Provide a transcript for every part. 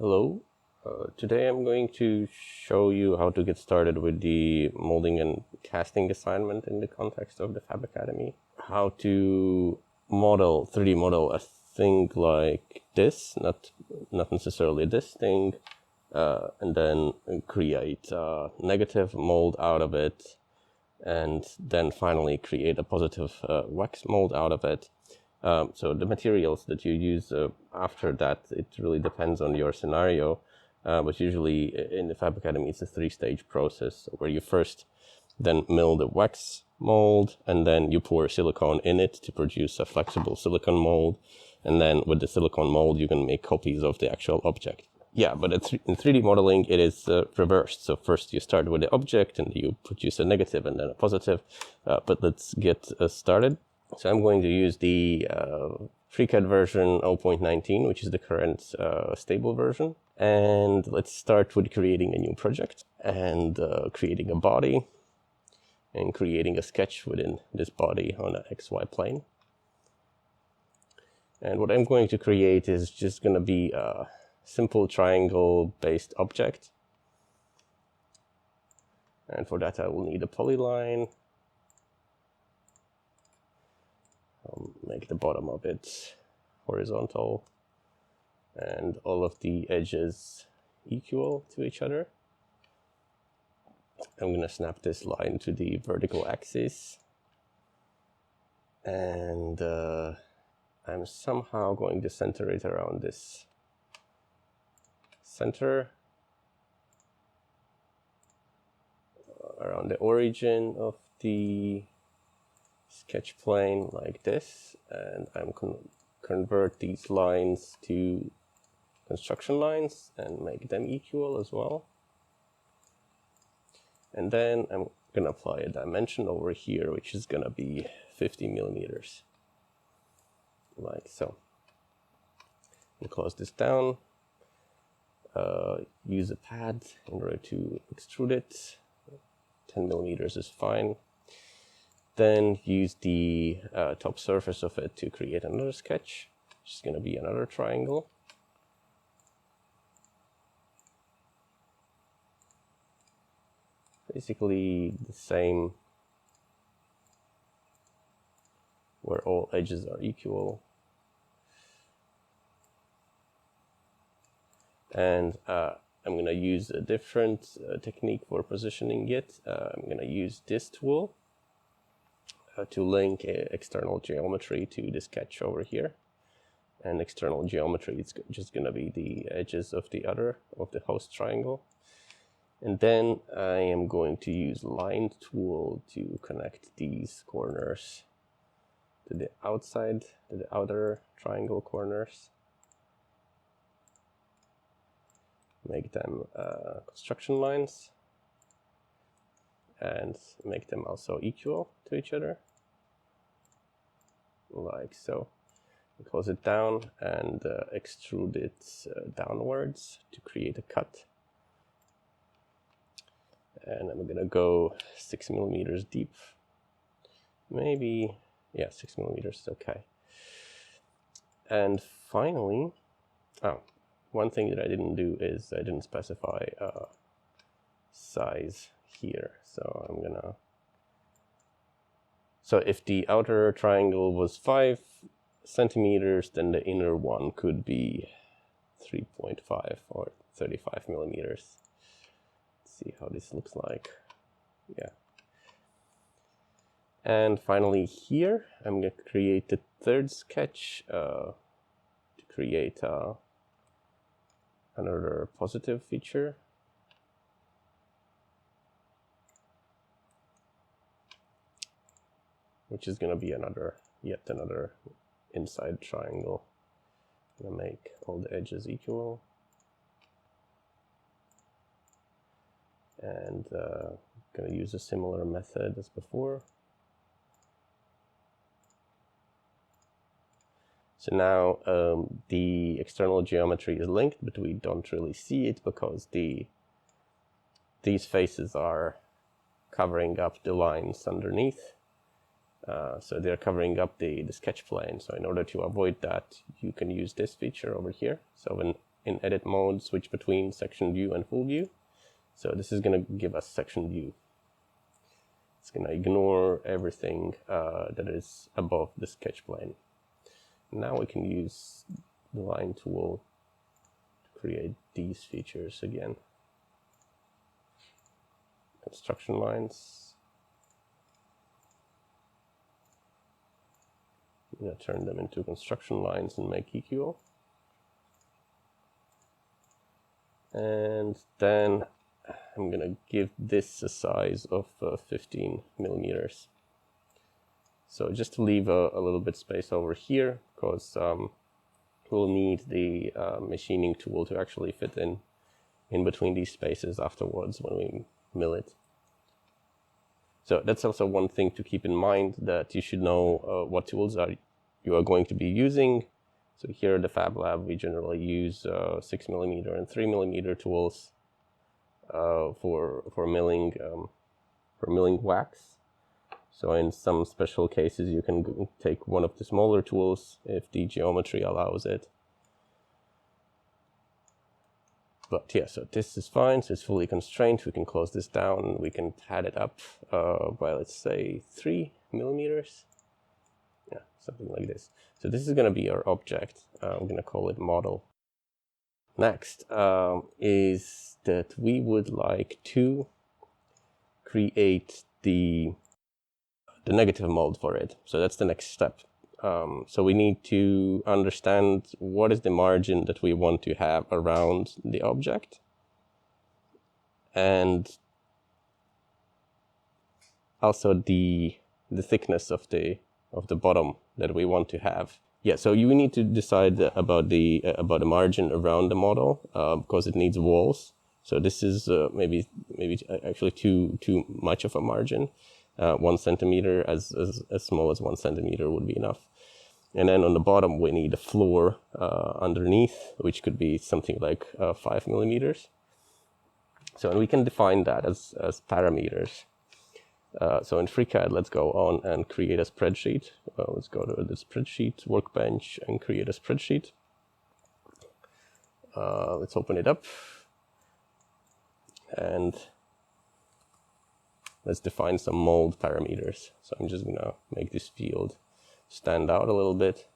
Hello, today I'm going to show you how to get started with the molding and casting assignment in the context of the Fab Academy. How to 3D model a thing like this, not necessarily this thing, and then create a negative mold out of it, and then finally create a positive wax mold out of it. So the materials that you use after that, it really depends on your scenario, but usually in the Fab Academy it's a 3-stage process where you first then mill the wax mold, and then you pour silicone in it to produce a flexible silicone mold, and then with the silicone mold you can make copies of the actual object. Yeah, but in 3D modeling it is reversed. So first you start with the object and you produce a negative and then a positive, but let's get started. So I'm going to use the FreeCAD version 0.19, which is the current stable version. And let's start with creating a new project and creating a body and creating a sketch within this body on an XY plane. And what I'm going to create is just going to be a simple triangle-based object. And for that I will need a polyline. Make the bottom of it horizontal and all of the edges equal to each other. I'm going to snap this line to the vertical axis, and I'm somehow going to center it around this center, around the origin of the sketch plane like this, and I'm convert these lines to construction lines and make them equal as well. And then I'm gonna apply a dimension over here, which is gonna be 50 millimeters, like so. And close this down. Use a pad in order to extrude it. 10 millimeters is fine. Then use the top surface of it to create another sketch, which is going to be another triangle. Basically the same, where all edges are equal. And I'm going to use a different technique for positioning it. I'm going to use this tool to link external geometry to the sketch over here. And external geometry is just going to be the edges of the host triangle. And then I am going to use line tool to connect these corners to the outside, to the outer triangle corners. Make them construction lines and make them also equal to each other, like so. Close it down and extrude it downwards to create a cut. And I'm gonna go 6 millimeters deep. Maybe, yeah, 6 millimeters is okay. And finally, one thing that I didn't do is I didn't specify size here. So if the outer triangle was 5 centimeters, then the inner one could be 3.5 or 35 millimeters. Let's see how this looks like. Yeah. And finally here, I'm going to create the third sketch to create another positive feature. Which is going to be yet another inside triangle. I'm going to make all the edges equal. And going to use a similar method as before. So now the external geometry is linked, but we don't really see it because these faces are covering up the lines underneath. So they're covering up the sketch plane. So in order to avoid that, you can use this feature over here. So when in edit mode, switch between section view and full view. So this is going to give us section view. It's going to ignore everything that is above the sketch plane. Now we can use the line tool to create these features again. Construction lines. I'm going to turn them into construction lines and make equal. And then I'm going to give this a size of 15 millimeters. So just to leave a little bit space over here, because we'll need the machining tool to actually fit in between these spaces afterwards when we mill it. So that's also one thing to keep in mind, that you should know what tools you are going to be using. So here at the Fablab, we generally use 6mm and 3mm tools for milling wax. So in some special cases, you can take one of the smaller tools if the geometry allows it. But yeah, so this is fine. So it's fully constrained. We can close this down. We can add it up by, let's say, 3mm. Yeah, something like this. So this is going to be our object. I'm going to call it model. Next is that we would like to create the negative mold for it. So that's the next step. So we need to understand what is the margin that we want to have around the object, and also the thickness of the bottom that we want to have. Yeah, so you need to decide about the margin around the model because it needs walls. So this is maybe actually too much of a margin. 1 centimeter, as small as 1 centimeter would be enough. And then on the bottom, we need a floor underneath, which could be something like 5 millimeters. So, and we can define that as parameters. So in FreeCAD, let's go on and create a spreadsheet. Let's go to the spreadsheet workbench and create a spreadsheet. Let's open it up. And let's define some mold parameters. So I'm just gonna make this field stand out a little bit.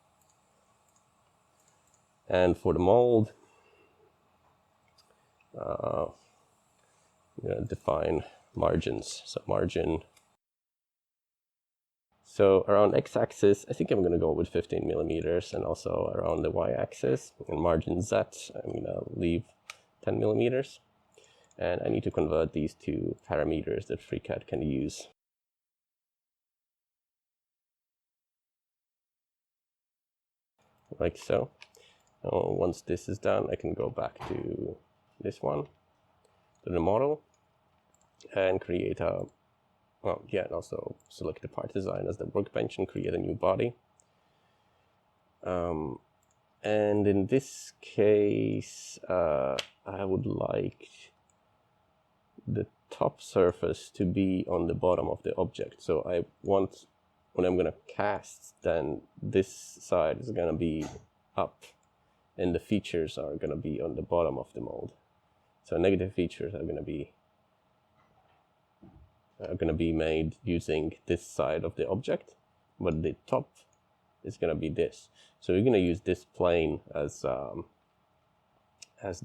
And for the mold, I'm gonna define margins. So margin. So around x-axis, I think I'm gonna go with 15 millimeters, and also around the y-axis and margin z, I'm gonna leave 10 millimeters. And I need to convert these to parameters that FreeCAD can use. Like so. Once this is done, I can go back to this one, to the model, and create a, and also select the part design as the workbench and create a new body. And in this case, I would like the top surface to be on the bottom of the object. So I want, when I'm going to cast, then this side is going to be up and the features are going to be on the bottom of the mold. So negative features are going to be made using this side of the object, but the top is going to be this. So we're going to use this plane as the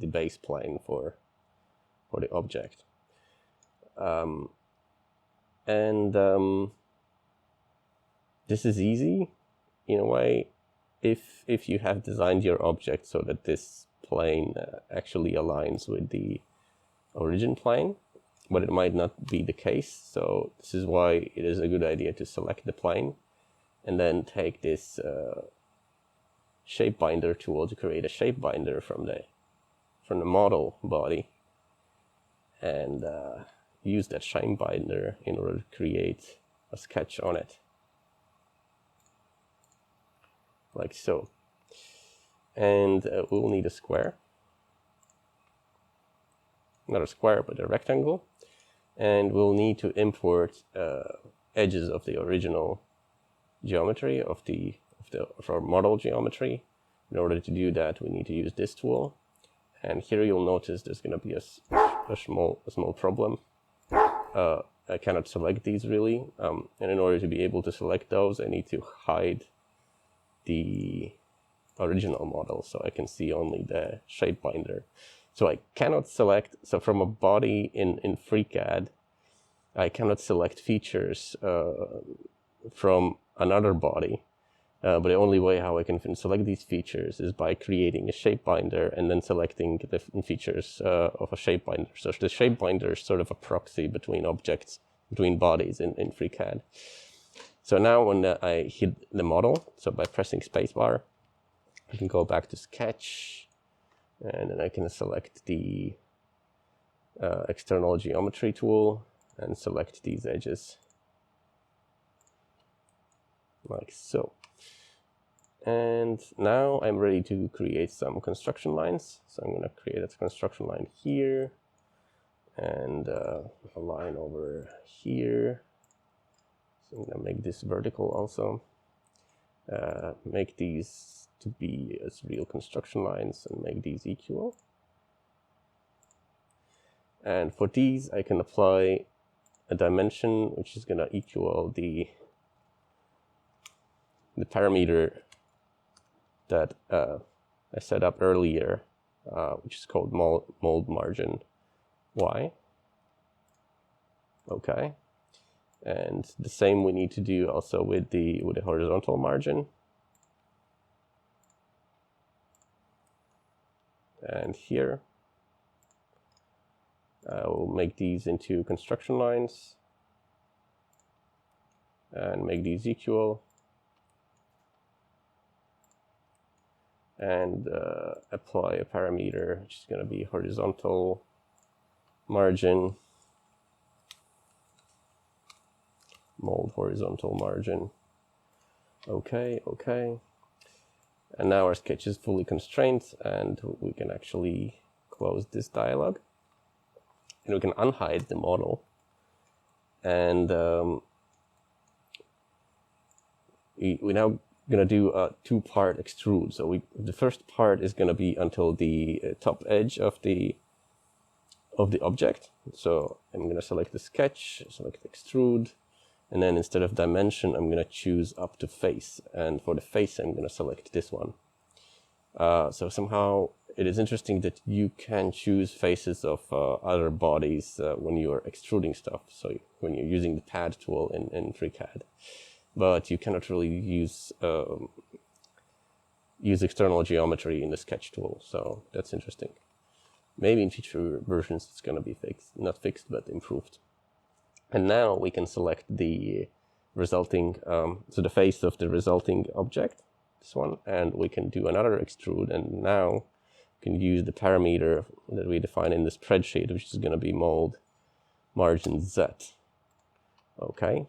base plane for the object. This is easy in a way if you have designed your object so that this plane actually aligns with the origin plane, but it might not be the case. So this is why it is a good idea to select the plane and then take this shape binder tool to create a shape binder from the model body, and use that shape binder in order to create a sketch on it, like so. And we'll need a square, not a square but a rectangle, and we'll need to import edges of the original geometry of our model geometry. In order to do that, we need to use this tool And here you'll notice there's going to be a small problem. I cannot select these really, and in order to be able to select those, I need to hide the original model so I can see only the shape binder. So I cannot select, so from a body in FreeCAD, I cannot select features from another body, but the only way how I can select these features is by creating a shape binder and then selecting the features of a shape binder. So the shape binder is sort of a proxy between objects, between bodies in FreeCAD. So now when I hit the model, so by pressing spacebar, I can go back to Sketch, and then I can select the external geometry tool and select these edges like so. And now I'm ready to create some construction lines. So I'm going to create a construction line here and a line over here. So I'm going to make this vertical also. Make these to be as real construction lines and make these equal. And for these, I can apply a dimension which is going to equal the parameter that I set up earlier, which is called mold margin Y. Okay. And the same we need to do also with the horizontal margin. And here, I will make these into construction lines and make these equal. And apply a parameter which is going to be horizontal margin, mold horizontal margin. Okay, okay. And now our sketch is fully constrained, and we can actually close this dialog. And we can unhide the model. And we now going to do a two-part extrude. So the first part is going to be until the top edge of the object. So I'm going to select the sketch, select extrude, and then instead of dimension, I'm going to choose up to face. And for the face, I'm going to select this one. So somehow it is interesting that you can choose faces of other bodies when you are extruding stuff. So when you're using the pad tool in FreeCAD. But you cannot really use external geometry in the sketch tool, so that's interesting. Maybe in future versions it's going to be fixed, not fixed, but improved. And now we can select the resulting, so the face of the resulting object, this one, and we can do another extrude, and now we can use the parameter that we define in the spreadsheet, which is going to be mold margin Z. Okay.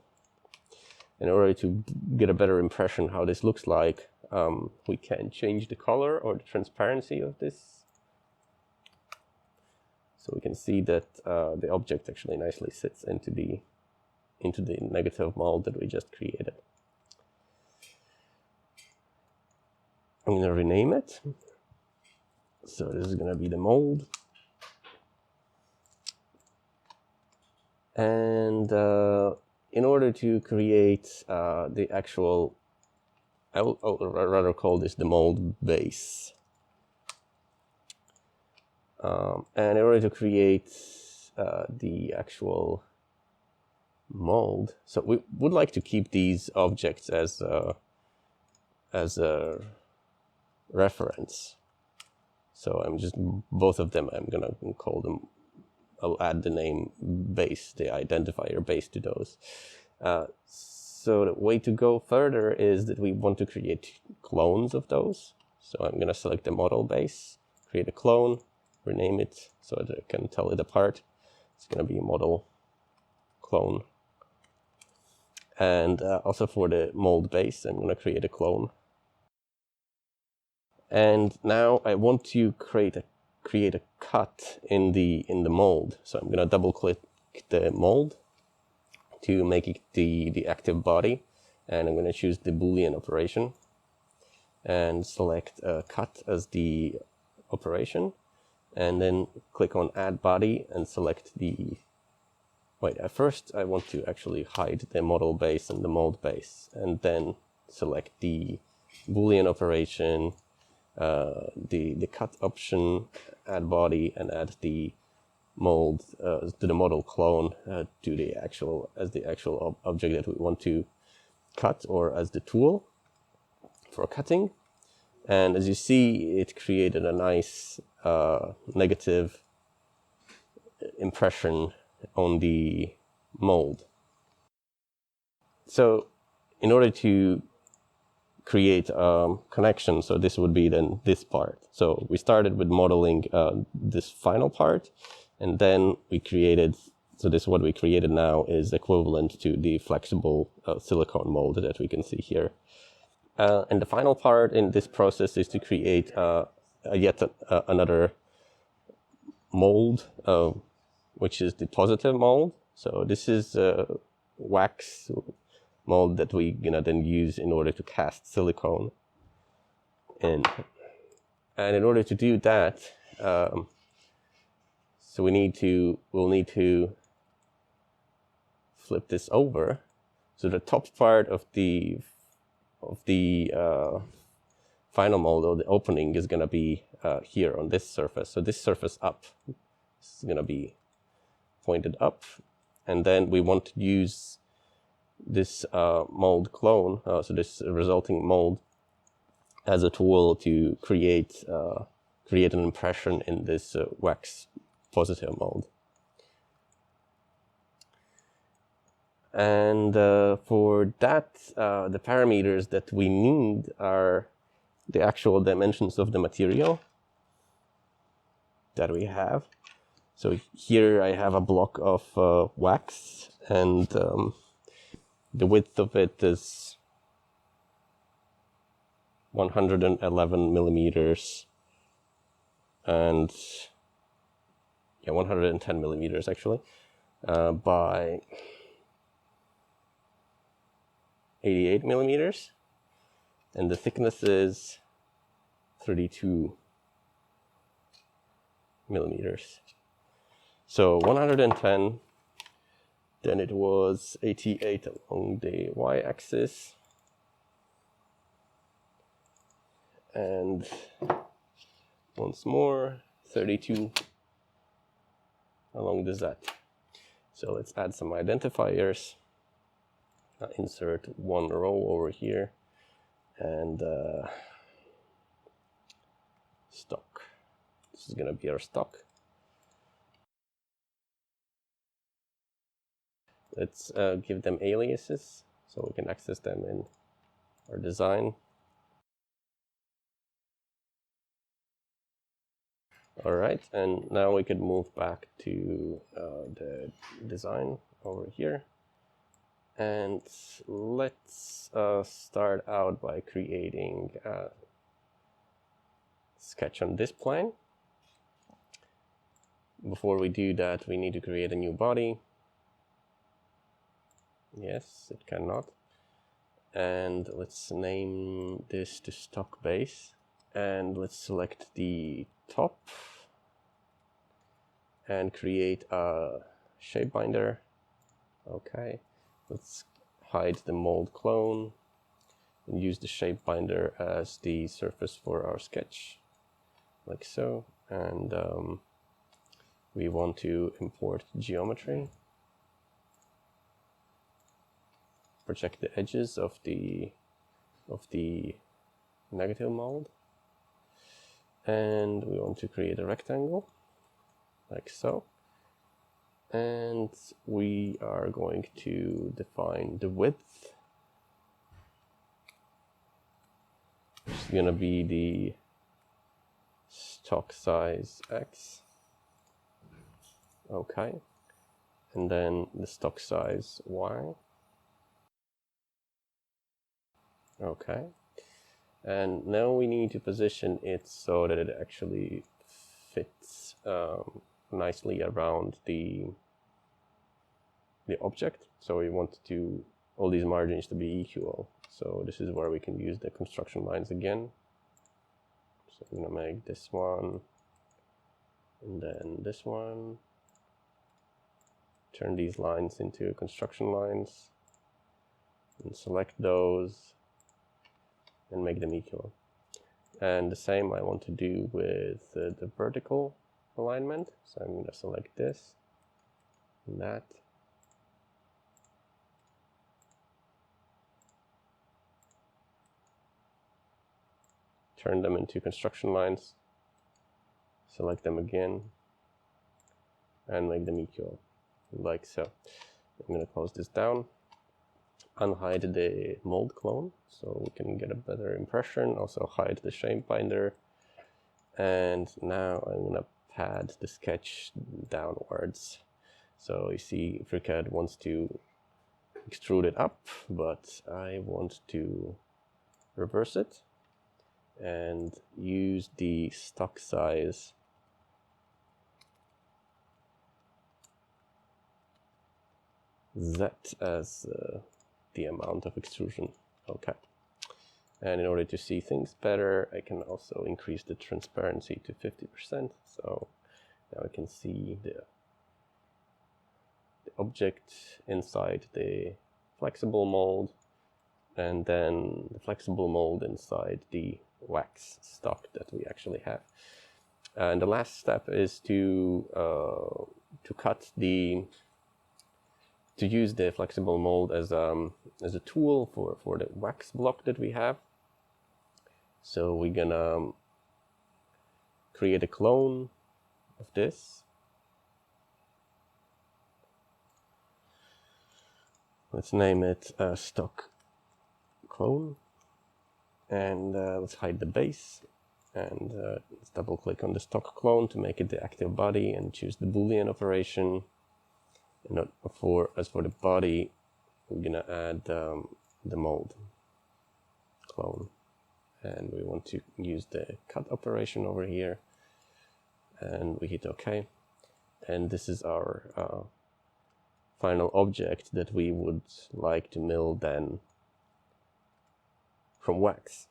In order to get a better impression how this looks like, we can change the color or the transparency of this. So we can see that the object actually nicely sits into the negative mold that we just created. I'm going to rename it. So this is going to be the mold. And in order to create the actual, I'll rather call this the mold base. And in order to create the actual mold, so we would like to keep these objects as a reference. So I'm just, both of them, I'm gonna call them, I'll add the name base, the identifier base to those. So the way to go further is that we want to create clones of those. So I'm gonna select the model base, create a clone, rename it so that I can tell it apart. It's gonna be a model clone. And also for the mold base, I'm gonna create a clone. And now I want to create a cut in the mold. So I'm gonna double click the mold to make it the active body, and I'm gonna choose the Boolean operation and select cut as the operation. and then click on Add Body and select the... Wait, at first I want to actually hide the model base and the mold base, and then select the Boolean operation, the cut option, add body, and add the mold to the model clone to the actual object that we want to cut, or as the tool for cutting. And as you see, it created a nice negative impression on the mold. So in order to create a connection, so this would be then this part. So we started with modeling this final part, and then we created, so this what we created now is equivalent to the flexible silicone mold that we can see here. And the final part in this process is to create yet another mold, which is the positive mold. So this is a wax mold that we gonna then use in order to cast silicone in. And in order to do that, so we'll need to flip this over. So the top part of the final mold, or the opening, is gonna be here on this surface. So this surface up is gonna be pointed up, and then we want to use this mold clone, so this resulting mold, as a tool to create an impression in this wax positive mold. And for that, the parameters that we need are the actual dimensions of the material that we have. So here I have a block of wax, and the width of it is 111 millimeters, and 110 millimeters actually, by 88 millimeters, and the thickness is 32 millimeters. So 110, then it was 88 along the y-axis, and once more 32 along the z. So let's add some identifiers. Insert one row over here, and stock. This is gonna be our stock. Let's give them aliases so we can access them in our design. All right, and now we can move back to the design over here. And let's start out by creating a sketch on this plane. Before we do that, we need to create a new body. Yes, it cannot. And let's name this to stock base. And let's select the top and create a shape binder. Okay, let's hide the mold clone and use the shape binder as the surface for our sketch, like so. And we want to import geometry. Project the edges of the negative mold, and we want to create a rectangle like so, and we are going to define the width, which is going to be the stock size x. Okay, and then the stock size y. Okay, and now we need to position it so that it actually fits nicely around the object. So we want to all these margins to be equal. So this is where we can use the construction lines again. So I'm gonna make this one And then this one, turn these lines into construction lines and select those and make them equal. And the same I want to do with the vertical alignment. So I'm going to select this and that. Turn them into construction lines. Select them again and make them equal, like so. I'm going to close this down, unhide the mold clone so we can get a better impression, also hide the shape binder, and now I'm going to pad the sketch downwards. So you see FreeCAD wants to extrude it up, but I want to reverse it and use the stock size Z as the amount of extrusion. Okay. And in order to see things better, I can also increase the transparency to 50%. So now I can see the object inside the flexible mold, and then the flexible mold inside the wax stock that we actually have. And the last step is to use the flexible mold as a tool for the wax block that we have. So we're gonna create a clone of this. Let's name it stock clone, and let's hide the base, and let's double click on the stock clone to make it the active body and choose the Boolean operation. And as for the body, we're gonna add the mold clone, and we want to use the cut operation over here, and we hit OK. And this is our final object that we would like to mill then from wax.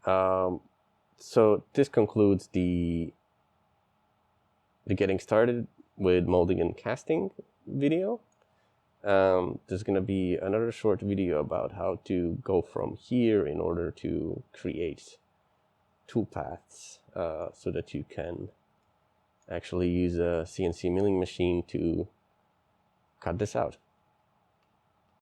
So this concludes the getting started with molding and casting video. There's going to be another short video about how to go from here in order to create toolpaths so that you can actually use a CNC milling machine to cut this out.